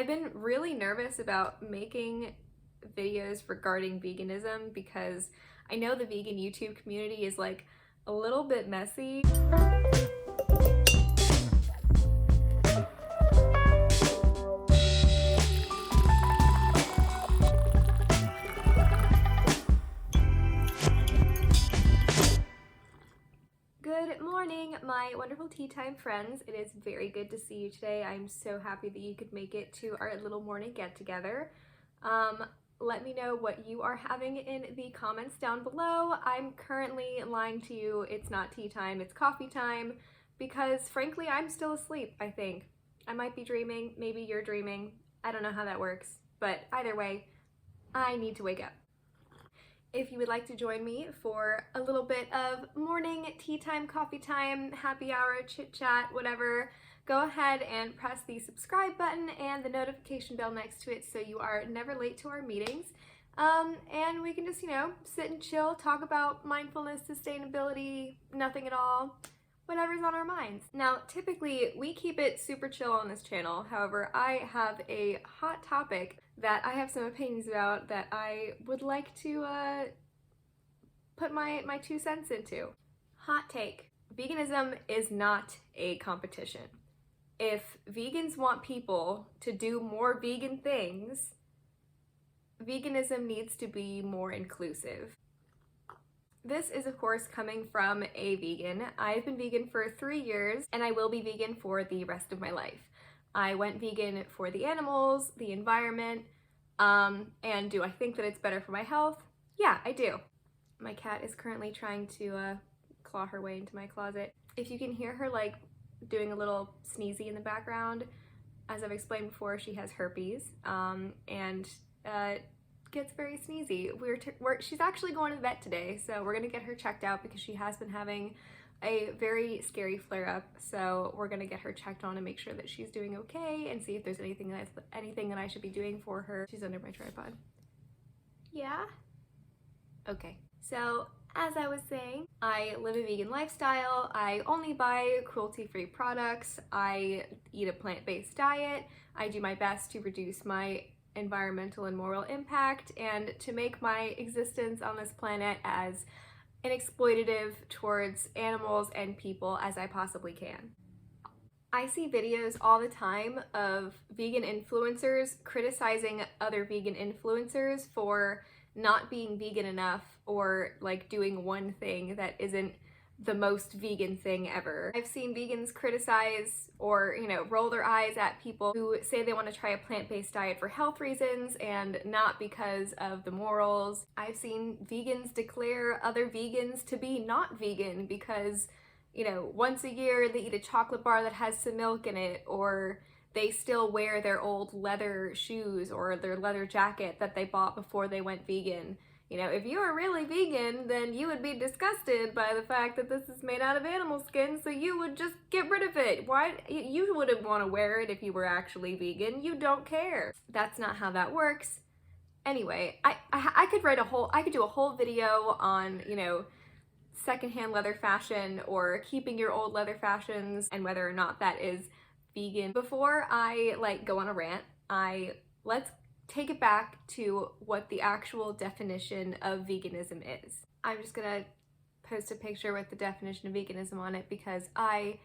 I've been really nervous about making videos regarding veganism because I know the vegan YouTube community is like a little bit messy. Good morning, my wonderful tea time friends. It is very good to see you today. I'm so happy that you could make it to our little morning get together. Let me know what you are having in the comments down below. I'm currently lying to you. It's not tea time, it's coffee time, because frankly, I'm still asleep, I think. I might be dreaming, maybe you're dreaming. I don't know how that works, but either way, I need to wake up. If you would like to join me for a little bit of morning tea time, coffee time, happy hour, chit chat, whatever, go ahead and press the subscribe button and the notification bell next to it so you are never late to our meetings. And we can just, sit and chill, talk about mindfulness, sustainability, nothing at all, whatever's on our minds. Now, typically we keep it super chill on this channel. However, I have a hot topic that I have some opinions about that I would like to put my 2 cents into. Hot take. Veganism is not a competition. If vegans want people to do more vegan things, veganism needs to be more inclusive. This is, of course, coming from a vegan. I've been vegan for 3 years, and I will be vegan for the rest of my life. I went vegan for the animals, the environment, and do I think that it's better for my health? Yeah, I do. My cat is currently trying to claw her way into my closet. If you can hear her like doing a little sneezy in the background, as I've explained before, she has herpes, and gets very sneezy. She's actually going to the vet today, so we're gonna get her checked out because she has been having a very scary flare-up. So we're gonna get her checked on and make sure that she's doing okay and see if there's anything that I should be doing for her. She's under my tripod. Yeah? Okay. So as I was saying, I live a vegan lifestyle. I only buy cruelty-free products. I eat a plant-based diet. I do my best to reduce my environmental and moral impact and to make my existence on this planet as inexploitative towards animals and people as I possibly can. I see videos all the time of vegan influencers criticizing other vegan influencers for not being vegan enough or like doing one thing that isn't the most vegan thing ever. I've seen vegans criticize or, roll their eyes at people who say they want to try a plant-based diet for health reasons and not because of the morals. I've seen vegans declare other vegans to be not vegan because, once a year they eat a chocolate bar that has some milk in it, or they still wear their old leather shoes or their leather jacket that they bought before they went vegan. If you were really vegan, then you would be disgusted by the fact that this is made out of animal skin, so you would just get rid of it. Why? You wouldn't want to wear it if you were actually vegan. You don't care. That's not how that works. Anyway, I could do a whole video on, secondhand leather fashion or keeping your old leather fashions and whether or not that is vegan. Before I go on a rant, let's take it back to what the actual definition of veganism is. I'm just gonna post a picture with the definition of veganism on it because I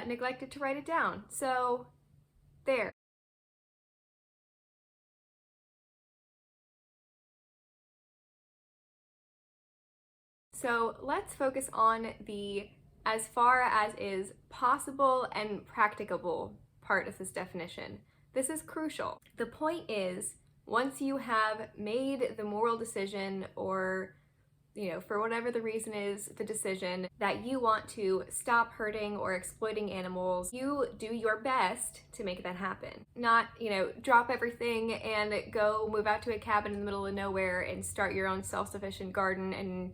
neglected to write it down. So there. So let's focus on the as far as is possible and practicable part of this definition. This is crucial. The point is, once you have made the moral decision or, for whatever the reason is, the decision that you want to stop hurting or exploiting animals, you do your best to make that happen. Not, drop everything and go move out to a cabin in the middle of nowhere and start your own self-sufficient garden and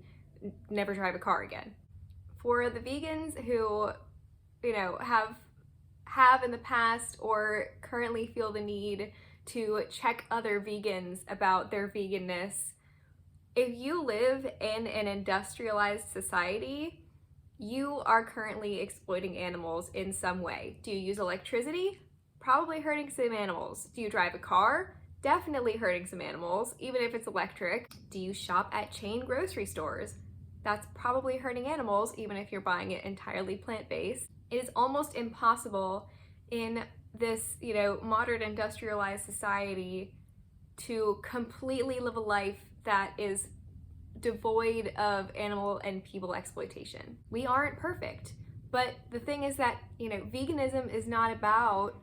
never drive a car again. For the vegans who, have in the past or currently feel the need to check other vegans about their veganness, if you live in an industrialized society, you are currently exploiting animals in some way. Do you use electricity? Probably hurting some animals. Do you drive a car? Definitely hurting some animals, even if it's electric. Do you shop at chain grocery stores? That's probably hurting animals, even if you're buying it entirely plant-based. It is almost impossible in this, modern industrialized society to completely live a life that is devoid of animal and people exploitation. We aren't perfect, but the thing is that, veganism is not about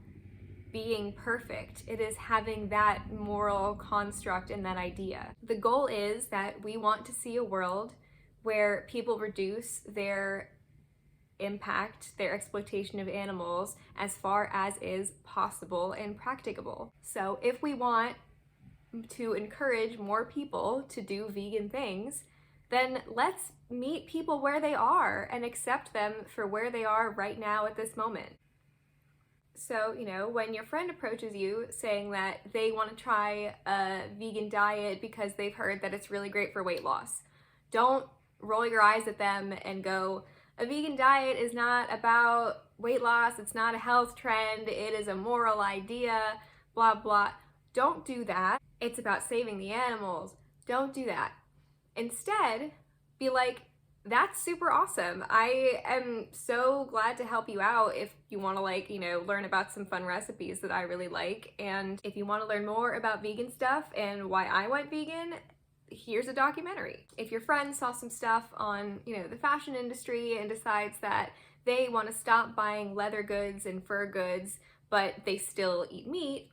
being perfect. It is having that moral construct and that idea. The goal is that we want to see a world where people reduce their impact, their exploitation of animals, as far as is possible and practicable. So if we want to encourage more people to do vegan things, then let's meet people where they are and accept them for where they are right now at this moment. So, when your friend approaches you saying that they want to try a vegan diet because they've heard that it's really great for weight loss, don't roll your eyes at them and go, a vegan diet is not about weight loss, it's not a health trend, it is a moral idea, blah, blah. Don't do that. It's about saving the animals. Don't do that. Instead, be like, that's super awesome. I am so glad to help you out if you want to learn about some fun recipes that I really like. And if you want to learn more about vegan stuff and why I went vegan, here's a documentary. If your friend saw some stuff on, the fashion industry and decides that they want to stop buying leather goods and fur goods, but they still eat meat,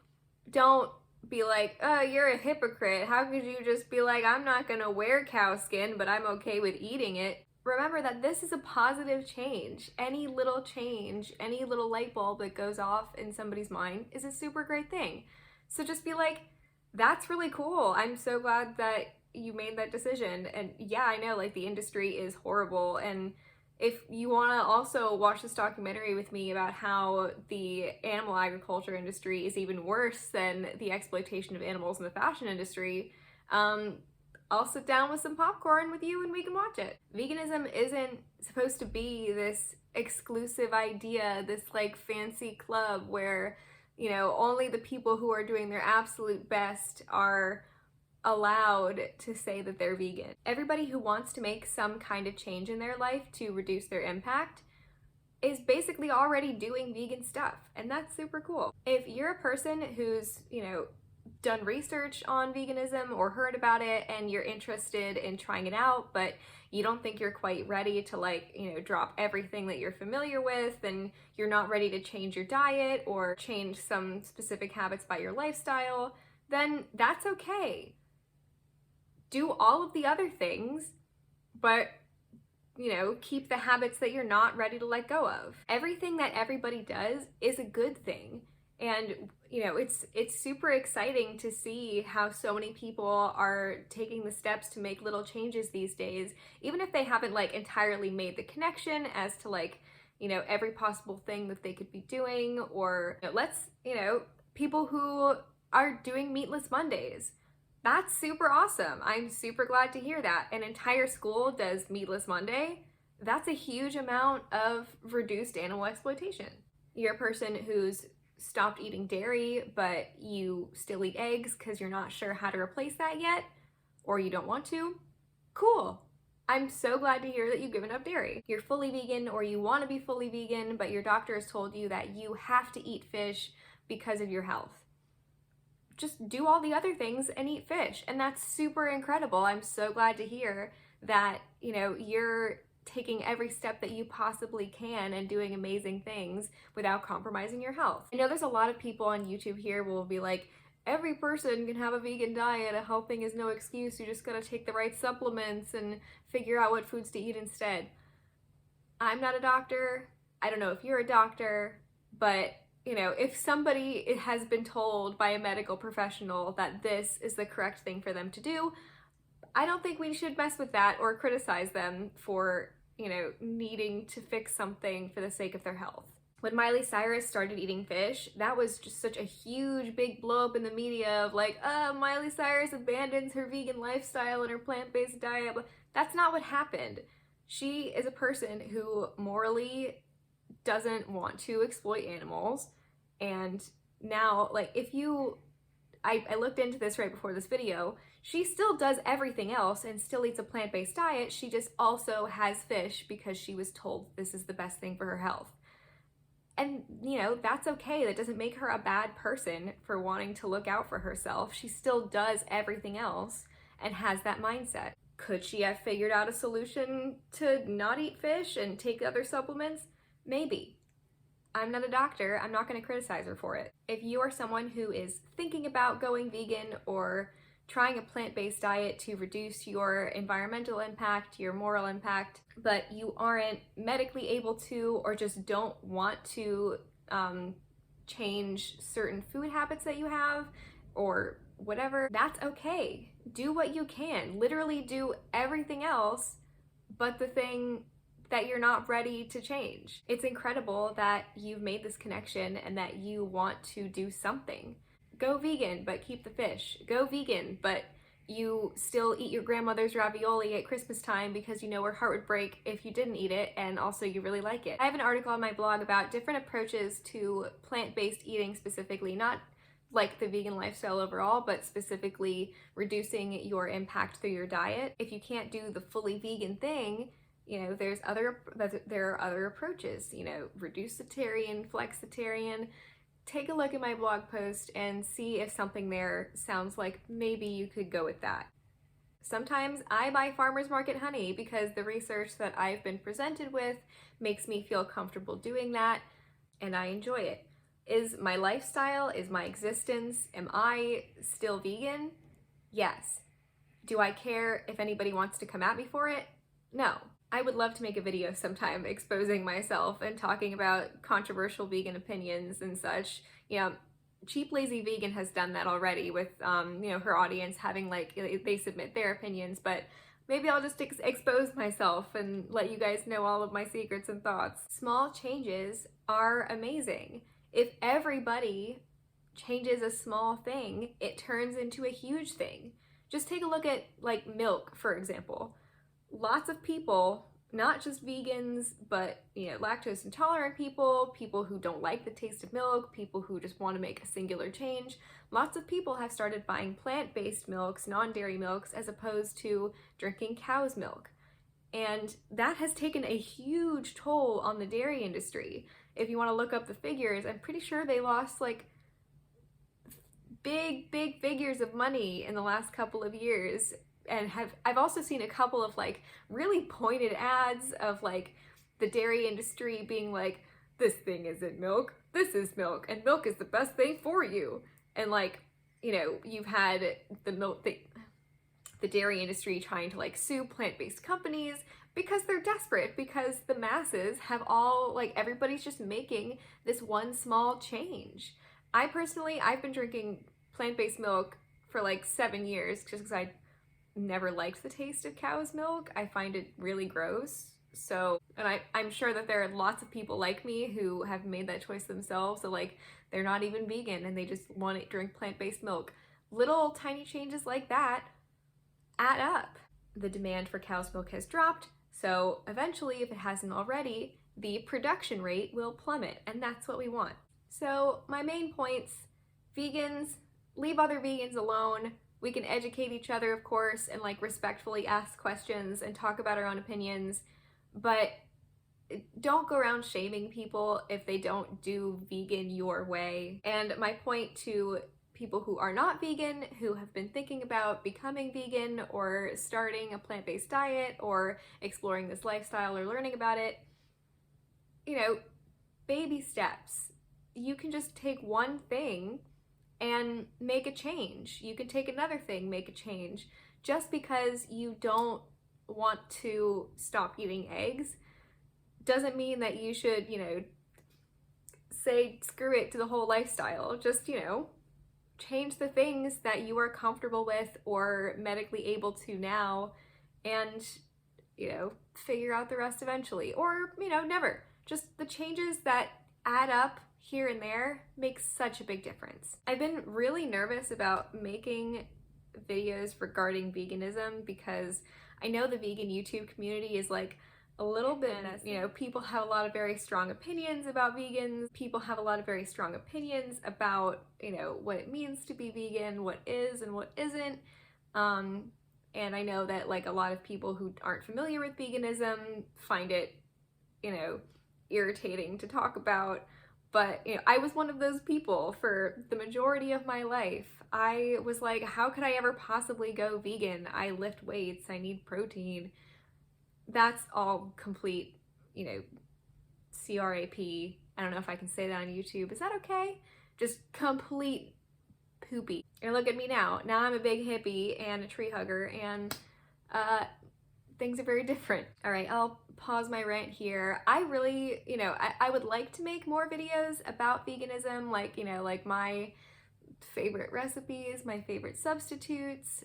don't be like, oh, you're a hypocrite. How could you just be like, I'm not gonna wear cow skin, but I'm okay with eating it? Remember that this is a positive change. Any little change, any little light bulb that goes off in somebody's mind is a super great thing. So just be like, that's really cool. I'm so glad that you made that decision. And yeah, I know the industry is horrible, and if you want to also watch this documentary with me about how the animal agriculture industry is even worse than the exploitation of animals in the fashion industry, I'll sit down with some popcorn with you and we can watch it. Veganism isn't supposed to be this exclusive idea, this fancy club where, only the people who are doing their absolute best are allowed to say that they're vegan. Everybody who wants to make some kind of change in their life to reduce their impact is basically already doing vegan stuff, and that's super cool. If you're a person who's, done research on veganism or heard about it and you're interested in trying it out, but you don't think you're quite ready to drop everything that you're familiar with, and you're not ready to change your diet or change some specific habits by your lifestyle, then that's okay. Do all of the other things, but keep the habits that you're not ready to let go of. Everything that everybody does is a good thing. And it's super exciting to see how so many people are taking the steps to make little changes these days, even if they haven't entirely made the connection as to every possible thing that they could be doing, or people who are doing meatless Mondays. That's super awesome. I'm super glad to hear that. An entire school does Meatless Monday. That's a huge amount of reduced animal exploitation. You're a person who's stopped eating dairy, but you still eat eggs because you're not sure how to replace that yet, or you don't want to. Cool. I'm so glad to hear that you've given up dairy. You're fully vegan, or you want to be fully vegan, but your doctor has told you that you have to eat fish because of your health. Just do all the other things and eat fish. And that's super incredible. I'm so glad to hear that, you're taking every step that you possibly can and doing amazing things without compromising your health. I know there's a lot of people on YouTube here will be like, every person can have a vegan diet, a health thing is no excuse, you just gotta take the right supplements and figure out what foods to eat instead. I'm not a doctor. I don't know if you're a doctor, but if somebody has been told by a medical professional that this is the correct thing for them to do, I don't think we should mess with that or criticize them for, needing to fix something for the sake of their health. When Miley Cyrus started eating fish, that was just such a huge big blow up in the media of Miley Cyrus abandons her vegan lifestyle and her plant-based diet. That's not what happened. She is a person who morally doesn't want to exploit animals, And now, like, if you, I looked into this right before this video, she still does everything else and still eats a plant-based diet. She just also has fish because she was told this is the best thing for her health. And, you know, that's okay. That doesn't make her a bad person for wanting to look out for herself. She still does everything else and has that mindset. Could she have figured out a solution to not eat fish and take other supplements? Maybe. I'm not a doctor. I'm not going to criticize her for it. If you are someone who is thinking about going vegan or trying a plant-based diet to reduce your environmental impact, your moral impact, but you aren't medically able to or just don't want to change certain food habits that you have or whatever, that's okay. Do what you can. Literally do everything else but the thing that you're not ready to change. It's incredible that you've made this connection and that you want to do something. Go vegan, but keep the fish. Go vegan, but you still eat your grandmother's ravioli at Christmas time because you know her heart would break if you didn't eat it, and also you really like it. I have an article on my blog about different approaches to plant-based eating specifically, not like the vegan lifestyle overall, but specifically reducing your impact through your diet. If you can't do the fully vegan thing, you know, there are other approaches, you know, Reducetarian, Flexitarian. Take a look at my blog post and see if something there sounds like maybe you could go with that. Sometimes I buy farmers market honey because the research that I've been presented with makes me feel comfortable doing that, and I enjoy it. Is my lifestyle, is my existence, am I still vegan? Yes. Do I care if anybody wants to come at me for it? No. I would love to make a video sometime exposing myself and talking about controversial vegan opinions and such. You know, Cheap Lazy Vegan has done that already with, you know, her audience having, like, they submit their opinions, but maybe I'll just expose myself and let you guys know all of my secrets and thoughts. Small changes are amazing. If everybody changes a small thing, it turns into a huge thing. Just take a look at, like, milk, for example. Lots of people, not just vegans, but, you know, lactose intolerant people, people who don't like the taste of milk, people who just want to make a singular change, lots of people have started buying plant-based milks, non-dairy milks, as opposed to drinking cow's milk. And that has taken a huge toll on the dairy industry. If you want to look up the figures, I'm pretty sure they lost like big figures of money in the last couple of years. And I've also seen a couple of like really pointed ads of like the dairy industry being like, this thing isn't milk, this is milk, and milk is the best thing for you. And like, you know, you've had the dairy industry trying to like sue plant-based companies because they're desperate, because the masses have all, like, everybody's just making this one small change. I've been drinking plant-based milk for like 7 years just because I never liked the taste of cow's milk. I find it really gross. So, and I'm sure that there are lots of people like me who have made that choice themselves. So like, they're not even vegan and they just want to drink plant-based milk. Little tiny changes like that add up. The demand for cow's milk has dropped. So eventually, if it hasn't already, the production rate will plummet, and that's what we want. So my main points: vegans, leave other vegans alone. We can educate each other, of course, and like respectfully ask questions and talk about our own opinions, but don't go around shaming people if they don't do vegan your way. And my point to people who are not vegan, who have been thinking about becoming vegan or starting a plant-based diet or exploring this lifestyle or learning about it, you know, baby steps. You can just take one thing and make a change. You can take another thing, make a change. Just because you don't want to stop eating eggs doesn't mean that you should, you know, say screw it to the whole lifestyle. Just, you know, change the things that you are comfortable with or medically able to now, and, you know, figure out the rest eventually. Or, you know, never. Just the changes that add up here and there makes such a big difference. I've been really nervous about making videos regarding veganism because I know the vegan YouTube community is like a little bit, you know, people have a lot of very strong opinions about vegans. People have a lot of very strong opinions about, you know, what it means to be vegan, what is and what isn't. And I know that like a lot of people who aren't familiar with veganism find it, you know, irritating to talk about. But, you know, I was one of those people for the majority of my life. I was like, how could I ever possibly go vegan? I lift weights, I need protein. That's all complete, you know, CRAP. I don't know if I can say that on YouTube. Is that okay? Just complete poopy. And look at me now. Now I'm a big hippie and a tree hugger, and things are very different. All right, I'll pause my rant here. I really, you know, I would like to make more videos about veganism, like, you know, like my favorite recipes, my favorite substitutes,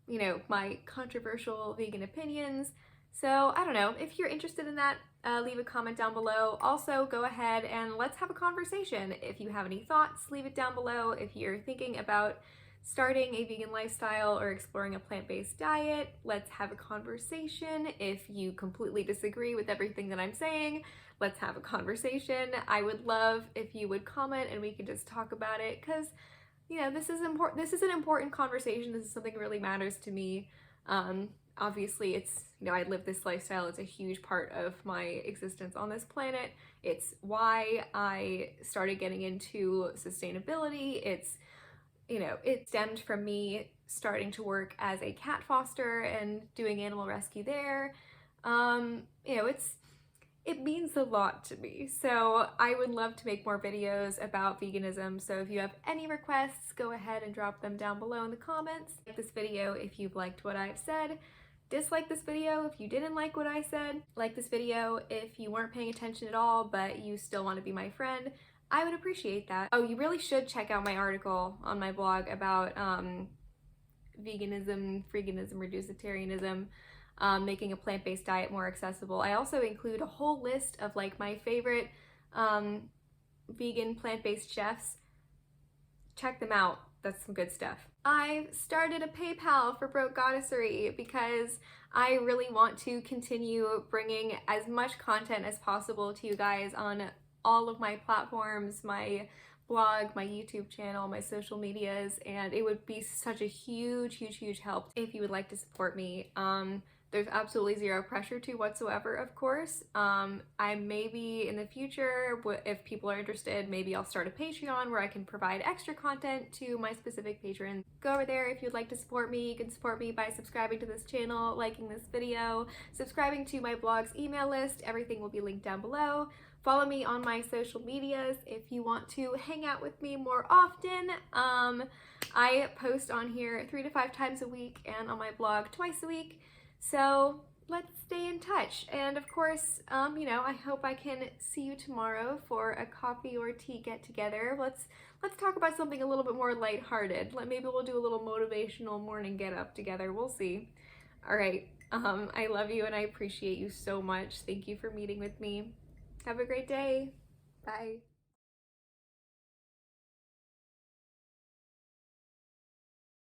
you know, my controversial vegan opinions. So I don't know, if you're interested in that, leave a comment down below. Also, go ahead and let's have a conversation. If you have any thoughts, leave it down below. If you're thinking about starting a vegan lifestyle or exploring a plant-based diet, let's have a conversation. If you completely disagree with everything that I'm saying, let's have a conversation. I would love if you would comment and we could just talk about it, because, you know, this is important. This is an important conversation. This is something that really matters to me. Obviously, it's, you know, I live this lifestyle. It's a huge part of my existence on this planet. It's why I started getting into sustainability. It's, you know, it stemmed from me starting to work as a cat foster and doing animal rescue there. You know, it means a lot to me. So I would love to make more videos about veganism. So if you have any requests, go ahead and drop them down below in the comments. Like this video if you've liked what I've said. Dislike this video if you didn't like what I said. Like this video if you weren't paying attention at all, but you still want to be my friend. I would appreciate that. Oh, you really should check out my article on my blog about veganism, freeganism, reducetarianism, making a plant-based diet more accessible. I also include a whole list of like my favorite vegan plant-based chefs. Check them out. That's some good stuff. I've started a PayPal for Broke Goddessery because I really want to continue bringing as much content as possible to you guys on all of my platforms, my blog, my YouTube channel, my social medias, and it would be such a huge help if you would like to support me. There's absolutely zero pressure to whatsoever, of course. I maybe in the future, if people are interested, maybe I'll start a Patreon where I can provide extra content to my specific patrons. Go over there if you'd like to support me. You can support me by subscribing to this channel, liking this video, subscribing to my blog's email list. Everything will be linked down below. Follow me on my social medias if you want to hang out with me more often. I post on here 3 to 5 times a week and on my blog twice a week. So let's stay in touch. And of course, you know, I hope I can see you tomorrow for a coffee or tea get together. Let's talk about something a little bit more lighthearted. Maybe we'll do a little motivational morning get up together. We'll see. All right. I love you and I appreciate you so much. Thank you for meeting with me. Have a great day. Bye.